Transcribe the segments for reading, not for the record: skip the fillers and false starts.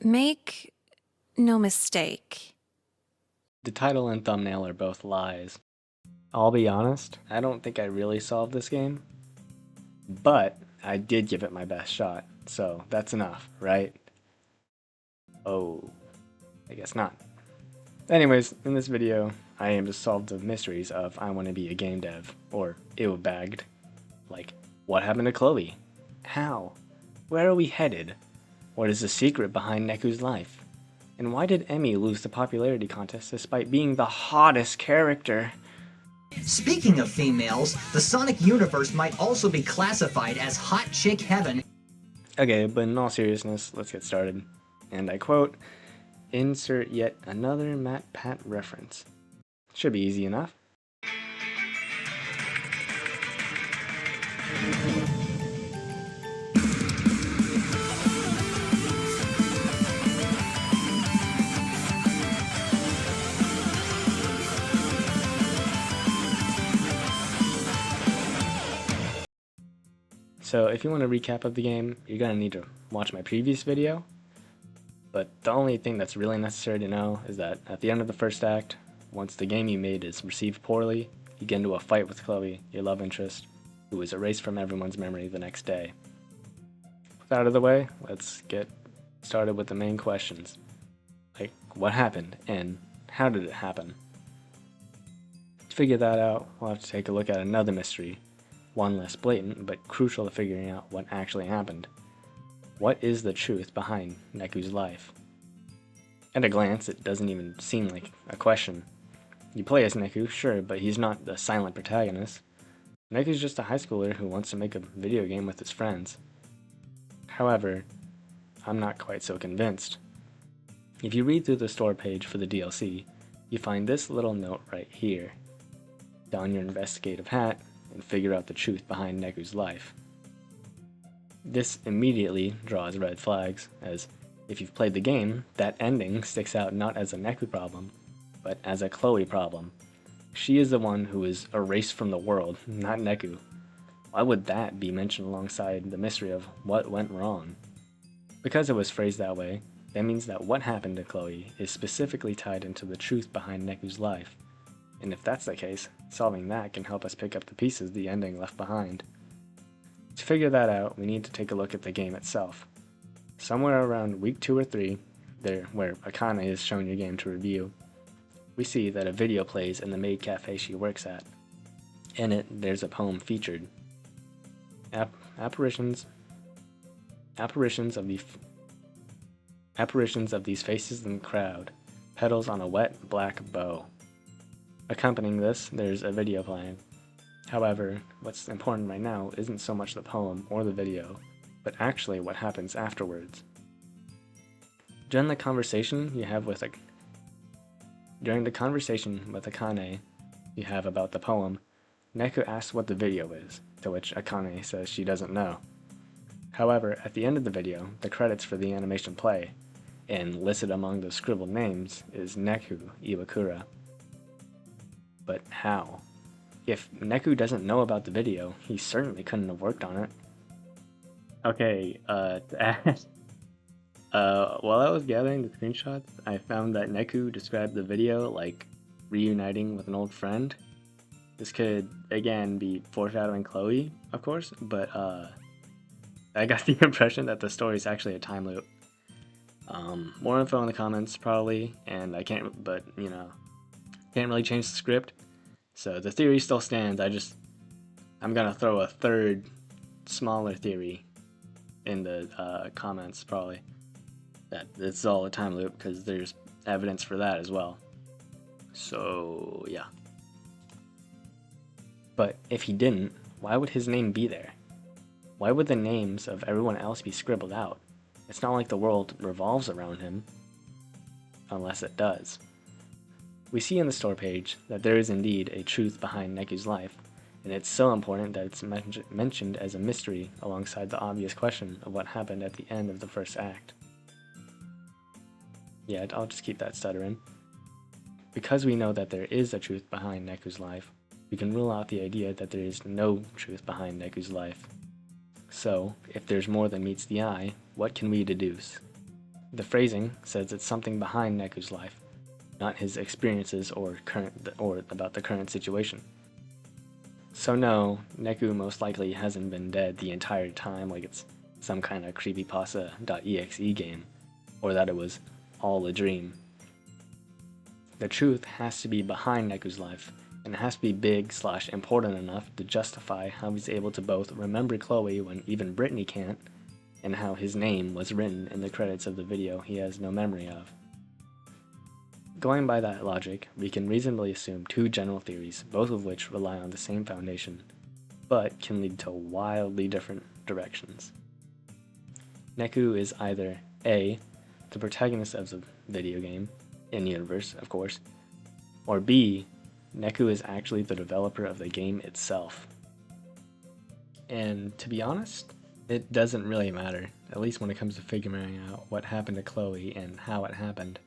Make no mistake. The title and thumbnail are both lies. I'll be honest, I don't think I really solved this game, but I did give it my best shot, so that's enough, right? Oh, I guess not. Anyways, in this video, I aim to solve the mysteries of I Want to Be a Game Dev, or Ew Bagged. Like, what happened to Chloe? How? Where are we headed? What is the secret behind Neku's life? And why did Emmy lose the popularity contest despite being the hottest character? Speaking of females, the Sonic universe might also be classified as hot chick heaven. Okay, but in all seriousness, let's get started. And I quote, "Insert yet another Matt Pat reference." Should be easy enough. So if you want a recap of the game, you're going to need to watch my previous video. But the only thing that's really necessary to know is that at the end of the first act, once the game you made is received poorly, you get into a fight with Chloe, your love interest, who is erased from everyone's memory the next day. With that out of the way, let's get started with the main questions. Like, what happened, and how did it happen? To figure that out, we'll have to take a look at another mystery, one less blatant, but crucial to figuring out what actually happened. What is the truth behind Neku's life? At a glance, it doesn't even seem like a question. You play as Neku, sure, but he's not the silent protagonist. Neku's just a high schooler who wants to make a video game with his friends. However, I'm not quite so convinced. If you read through the store page for the DLC, you find this little note right here. Don your investigative hat and figure out the truth behind Neku's life. This immediately draws red flags, as if you've played the game, that ending sticks out not as a Neku problem, but as a Chloe problem. She is the one who is erased from the world, not Neku. Why would that be mentioned alongside the mystery of what went wrong? Because it was phrased that way, that means that what happened to Chloe is specifically tied into the truth behind Neku's life. And if that's the case, solving that can help us pick up the pieces the ending left behind. To figure that out, we need to take a look at the game itself. Somewhere around week 2 or 3, where Akane is showing your game to review, we see that a video plays in the maid cafe she works at. In it, there's a poem featured. Apparitions of these faces in the crowd, petals on a wet black bow. Accompanying this, there's a video playing. However, what's important right now isn't so much the poem or the video, but actually what happens afterwards. During the conversation with Akane you have about the poem, Neku asks what the video is, to which Akane says she doesn't know. However, at the end of the video, the credits for the animation play, and listed among the scribbled names is Neku Iwakura. But how? If Neku doesn't know about the video, he certainly couldn't have worked on it. Okay, while I was gathering the screenshots, I found that Neku described the video like reuniting with an old friend. This could, again, be foreshadowing Chloe, of course, but I got the impression that the story is actually a time loop. More info in the comments, probably, and can't really change the script. So the theory still stands. I'm gonna throw a third, smaller theory in the comments, probably, that it's all a time loop, because there's evidence for that as well. So yeah. But if he didn't, why would his name be there? Why would the names of everyone else be scribbled out? It's not like the world revolves around him, unless it does. We see in the store page that there is indeed a truth behind Neku's life, and it's so important that it's mentioned as a mystery alongside the obvious question of what happened at the end of the first act. Yeah, I'll just keep that stuttering. Because we know that there is a truth behind Neku's life, we can rule out the idea that there is no truth behind Neku's life. So, if there's more than meets the eye, what can we deduce? The phrasing says it's something behind Neku's life, not his experiences or about the current situation. So no, Neku most likely hasn't been dead the entire time like it's some kind of creepypasta.exe game, or that it was all a dream. The truth has to be behind Neku's life, and it has to be big/important enough to justify how he's able to both remember Chloe when even Britney can't, and how his name was written in the credits of the video he has no memory of. Going by that logic, we can reasonably assume two general theories, both of which rely on the same foundation, but can lead to wildly different directions. Neku is either A, the protagonist of the video game, in-universe, of course, or B, Neku is actually the developer of the game itself. And to be honest, it doesn't really matter, at least when it comes to figuring out what happened to Chloe and how it happened.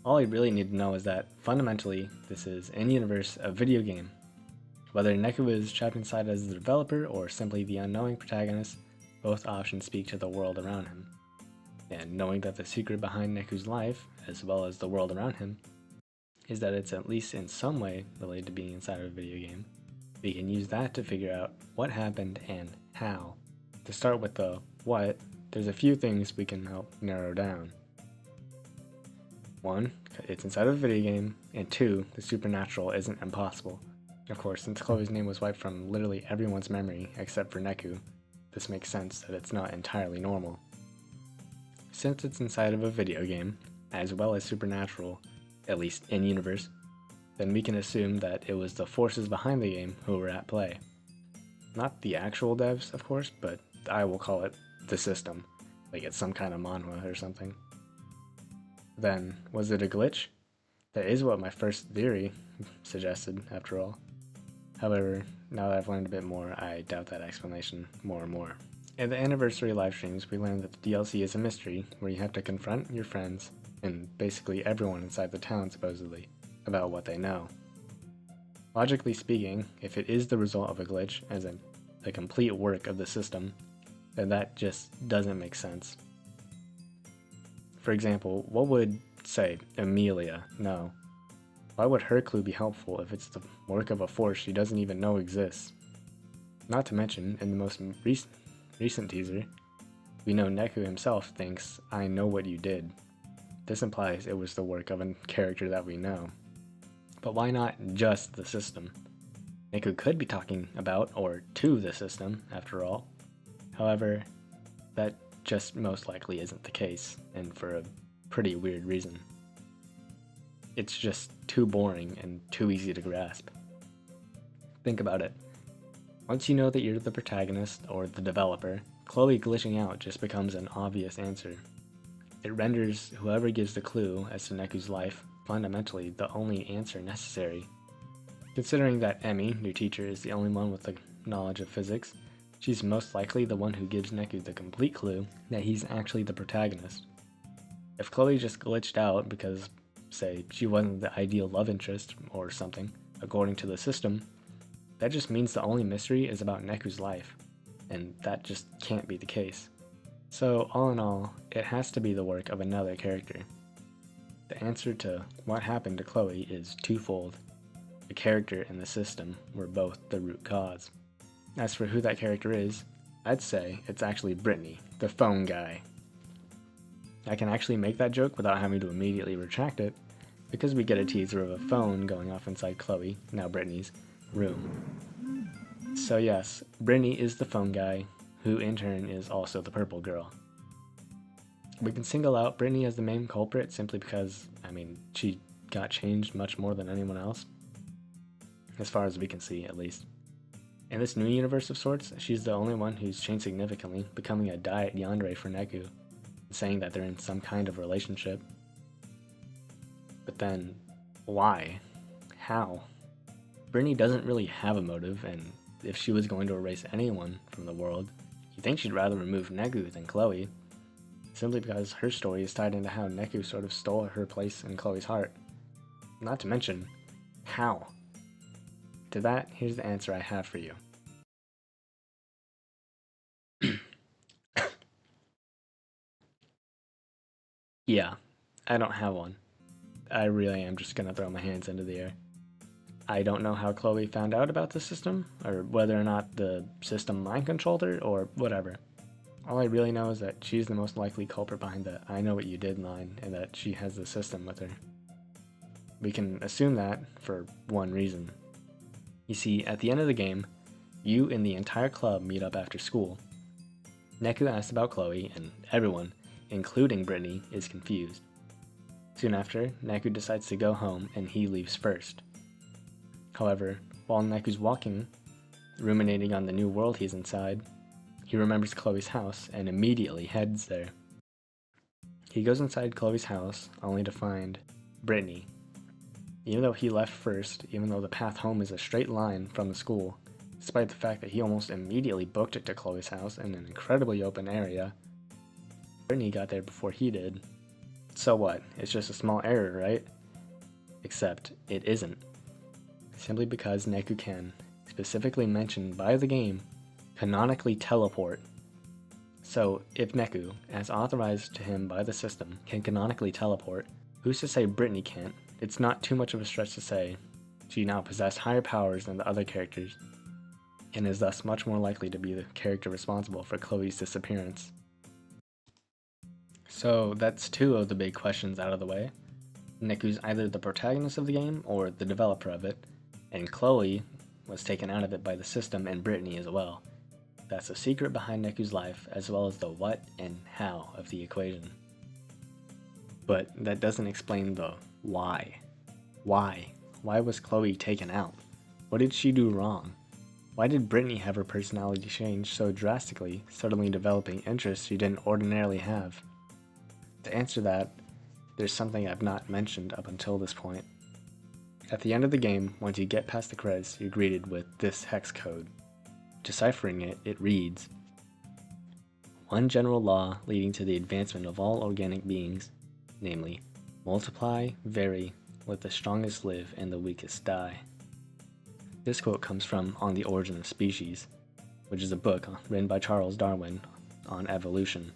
All I really need to know is that, fundamentally, this is, in-universe, a video game. Whether Neku is trapped inside as the developer or simply the unknowing protagonist, both options speak to the world around him. And knowing that the secret behind Neku's life, as well as the world around him, is that it's at least in some way related to being inside of a video game, we can use that to figure out what happened and how. To start with the what, there's a few things we can help narrow down. 1, it's inside of a video game, and 2, the supernatural isn't impossible. Of course, since Chloe's name was wiped from literally everyone's memory except for Neku, this makes sense that it's not entirely normal. Since it's inside of a video game, as well as supernatural, at least in-universe, then we can assume that it was the forces behind the game who were at play. Not the actual devs, of course, but I will call it the system, like it's some kind of manhwa or something. Then, was it a glitch? That is what my first theory suggested, after all. However, now that I've learned a bit more, I doubt that explanation more and more. In the anniversary live streams, we learned that the DLC is a mystery where you have to confront your friends, and basically everyone inside the town supposedly, about what they know. Logically speaking, if it is the result of a glitch, as in the complete work of the system, then that just doesn't make sense. For example, what would, say, Amelia know? Why would her clue be helpful if it's the work of a force she doesn't even know exists? Not to mention, in the most recent teaser, we know Neku himself thinks, "I know what you did." This implies it was the work of a character that we know. But why not just the system? Neku could be talking about, or to, the system, after all. However, that just most likely isn't the case, and for a pretty weird reason. It's just too boring and too easy to grasp. Think about it. Once you know that you're the protagonist, or the developer, Chloe glitching out just becomes an obvious answer. It renders whoever gives the clue as to Neku's life fundamentally the only answer necessary. Considering that Emmy, your teacher, is the only one with the knowledge of physics, she's most likely the one who gives Neku the complete clue that he's actually the protagonist. If Chloe just glitched out because, say, she wasn't the ideal love interest or something, according to the system, that just means the only mystery is about Neku's life, and that just can't be the case. So, all in all, it has to be the work of another character. The answer to what happened to Chloe is twofold. The character and the system were both the root cause. As for who that character is, I'd say it's actually Britney, the phone guy. I can actually make that joke without having to immediately retract it, because we get a teaser of a phone going off inside Chloe, now Britney's, room. So yes, Britney is the phone guy, who in turn is also the purple girl. We can single out Britney as the main culprit simply because, she got changed much more than anyone else. As far as we can see, at least. In this new universe of sorts, she's the only one who's changed significantly, becoming a diet yandere for Neku, saying that they're in some kind of relationship. But then, why? How? Britney doesn't really have a motive, and if she was going to erase anyone from the world, you'd think she'd rather remove Neku than Chloe, simply because her story is tied into how Neku sort of stole her place in Chloe's heart. Not to mention, how? To that, here's the answer I have for you. Yeah, I don't have one. I really am just gonna throw my hands into the air. I don't know how Chloe found out about the system, or whether or not the system mind controlled her, or whatever. All I really know is that she's the most likely culprit behind the "I know what you did" line, and that she has the system with her. We can assume that for one reason. You see, at the end of the game, you and the entire club meet up after school. Neku asks about Chloe, and everyone, including Britney, is confused. Soon after, Neku decides to go home, and he leaves first. However, while Neku's walking, ruminating on the new world he's inside, he remembers Chloe's house and immediately heads there. He goes inside Chloe's house only to find Britney. Even though he left first, even though the path home is a straight line from the school, despite the fact that he almost immediately booked it to Chloe's house in an incredibly open area, Britney got there before he did. So what? It's just a small error, right? Except it isn't. Simply because Neku can, specifically mentioned by the game, canonically teleport. So if Neku, as authorized to him by the system, can canonically teleport, who's to say Britney can't? It's not too much of a stretch to say she now possessed higher powers than the other characters, and is thus much more likely to be the character responsible for Chloe's disappearance. So that's two of the big questions out of the way. Neku's either the protagonist of the game or the developer of it, and Chloe was taken out of it by the system and Britney as well. That's the secret behind Neku's life, as well as the what and how of the equation. But that doesn't explain the why. Why? Why was Chloe taken out? What did she do wrong? Why did Britney have her personality change so drastically, suddenly developing interests she didn't ordinarily have? To answer that, there's something I've not mentioned up until this point. At the end of the game, once you get past the credits, you're greeted with this hex code. Deciphering it, it reads, "One general law leading to the advancement of all organic beings, namely, multiply, vary, let the strongest live and the weakest die." This quote comes from On the Origin of Species, which is a book written by Charles Darwin on evolution.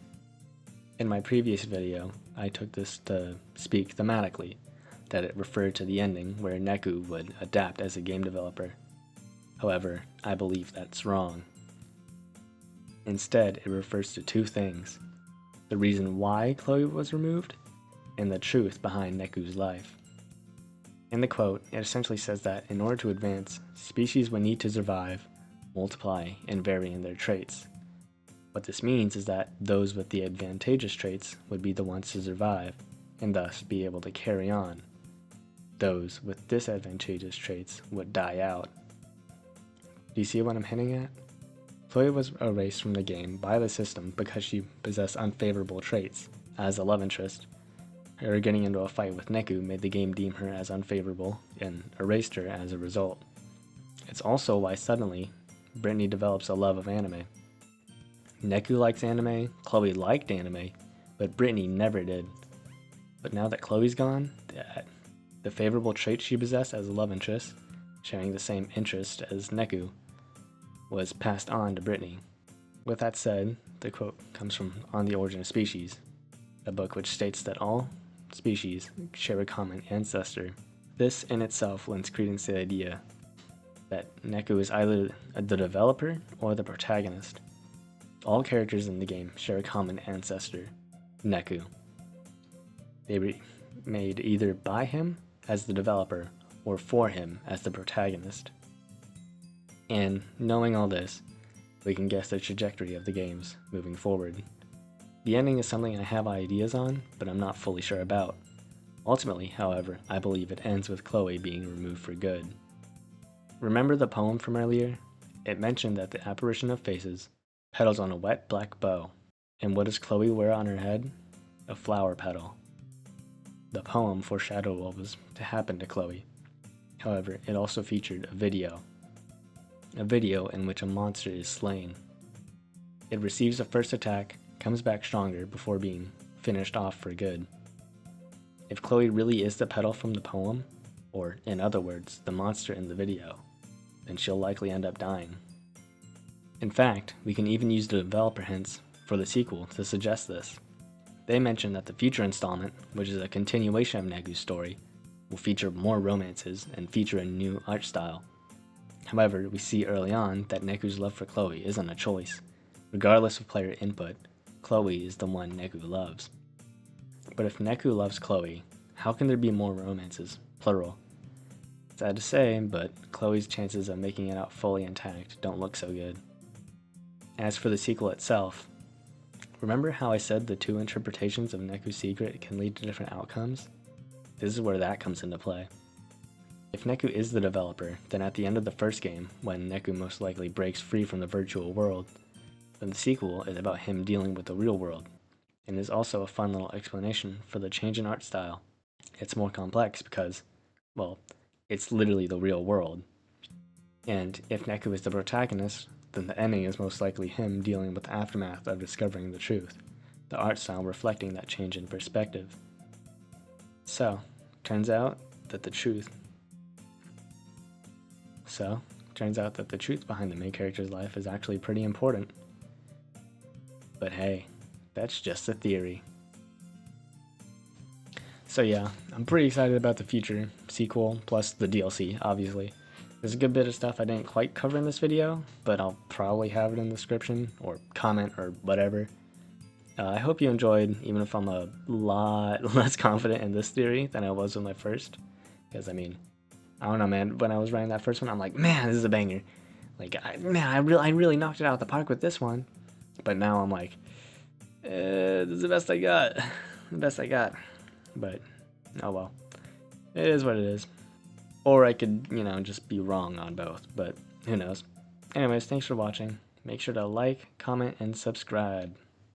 In my previous video, I took this to speak thematically, that it referred to the ending where Neku would adapt as a game developer. However, I believe that's wrong. Instead, it refers to two things: the reason why Chloe was removed, and the truth behind Neku's life. In the quote, it essentially says that in order to advance, species would need to survive, multiply, and vary in their traits. What this means is that those with the advantageous traits would be the ones to survive, and thus be able to carry on. Those with disadvantageous traits would die out. Do you see what I'm hinting at? Chloe was erased from the game by the system because she possessed unfavorable traits. As a love interest, her getting into a fight with Neku made the game deem her as unfavorable and erased her as a result. It's also why suddenly Britney develops a love of anime. Neku likes anime, Chloe liked anime, but Britney never did. But now that Chloe's gone, the favorable traits she possessed as a love interest, sharing the same interest as Neku, was passed on to Britney. With that said, the quote comes from On the Origin of Species, a book which states that all species share a common ancestor. This in itself lends credence to the idea that Neku is either the developer or the protagonist. All characters in the game share a common ancestor, Neku. They were made either by him as the developer or for him as the protagonist. And knowing all this, we can guess the trajectory of the games moving forward. The ending is something I have ideas on, but I'm not fully sure about. Ultimately, however, I believe it ends with Chloe being removed for good. Remember the poem from earlier? It mentioned that the apparition of faces petals on a wet black bow. And what does Chloe wear on her head? A flower petal. The poem foreshadowed what was to happen to Chloe. However, it also featured a video in which a monster is slain. It receives a first attack, comes back stronger before being finished off for good. If Chloe really is the petal from the poem, or in other words, the monster in the video, then she'll likely end up dying. In fact, we can even use the developer hints for the sequel to suggest this. They mentioned that the future installment, which is a continuation of Neku's story, will feature more romances and feature a new art style. However, we see early on that Neku's love for Chloe isn't a choice. Regardless of player input, Chloe is the one Neku loves. But if Neku loves Chloe, how can there be more romances, plural? Sad to say, but Chloe's chances of making it out fully intact don't look so good. As for the sequel itself, remember how I said the two interpretations of Neku's secret can lead to different outcomes? This is where that comes into play. If Neku is the developer, then at the end of the first game, when Neku most likely breaks free from the virtual world, then the sequel is about him dealing with the real world, and is also a fun little explanation for the change in art style. It's more complex because, well, it's literally the real world. And if Neku is the protagonist, then the ending is most likely him dealing with the aftermath of discovering the truth, the art style reflecting that change in perspective. So, turns out that the truth behind the main character's life is actually pretty important. But hey, that's just a theory. So yeah, I'm pretty excited about the future sequel, plus the DLC, obviously. There's a good bit of stuff I didn't quite cover in this video, but I'll probably have it in the description, or comment, or whatever. I hope you enjoyed, even if I'm a lot less confident in this theory than I was with my first. Because, I mean, I don't know, man, when I was writing that first one, I'm like, man, this is a banger. Like, I really knocked it out of the park with this one. But now I'm like, this is the best I got. The best I got. But, oh well. It is what it is. Or I could, just be wrong on both. But, who knows. Anyways, thanks for watching. Make sure to like, comment, and subscribe.